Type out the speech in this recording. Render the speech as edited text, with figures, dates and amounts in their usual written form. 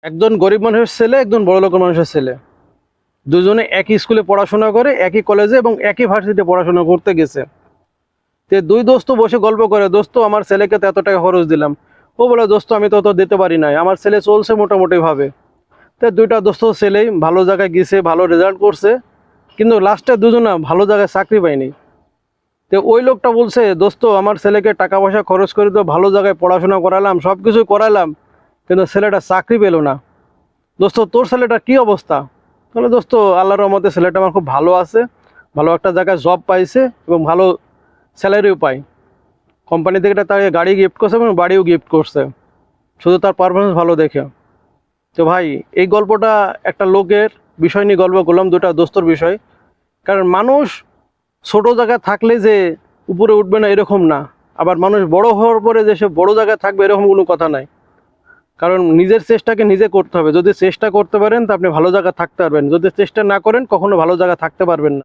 একজন গরিব মানুষের ছেলে, একজন বড় লোকের মানুষের ছেলে, দুজনে একই স্কুলে পড়াশোনা করে, একই কলেজে এবং একই ভার্সিটিতে পড়াশোনা করতে গেছে। তে দুই দোস্ত বসে গল্প করে, দোস্ত আমার ছেলেকে তো এত টাকা খরচ দিলাম। ও বলে, দোস্ত আমি তো অত দিতে পারি নাই, আমার ছেলে চলছে মোটামুটি ভাবে। তো দুইটা দোস্ত ছেলেই ভালো জায়গায় গেছে, ভালো রেজাল্ট করছে, কিন্তু লাস্টে দুজনা ভালো জায়গায় চাকরি পায়নি। তো ওই লোকটা বলছে, দোস্ত আমার ছেলেকে টাকা পয়সা খরচ করে তো ভালো জায়গায় পড়াশোনা করালাম, সব কিছু করালাম, কিন্তু ছেলেটা চাকরি পেলো না। দোস্ত তোর ছেলেটার কি অবস্থা? তাহলে দোস্ত আল্লাহর রহমতে ছেলেটা আমার খুব ভালো আছে, ভালো একটা জায়গায় জব পাইছে এবং ভালো স্যালারিও পায়। কোম্পানি থেকে তাকে গাড়ি গিফট করছে এবং বাড়িও গিফট করছে, শুধু তার পারফরমেন্স ভালো দেখে। তো ভাই, এই গল্পটা একটা লোকের বিষয় নিয়ে গল্প করলাম, দুটা দোস্তর বিষয়। কারণ মানুষ ছোট জায়গায় থাকলে যে উপরে উঠবে না এরকম না, আবার মানুষ বড় হওয়ার পরে যে সে বড় জায়গায় থাকবে এরকম কোনো কথা নাই। কারণ নিজের চেষ্টাকে নিজে করতে হবে। যদি চেষ্টা করতে পারেন তা আপনি ভালো জায়গায় থাকতে পারবেন, যদি চেষ্টা না করেন কখনো ভালো জায়গায় থাকতে পারবেন না।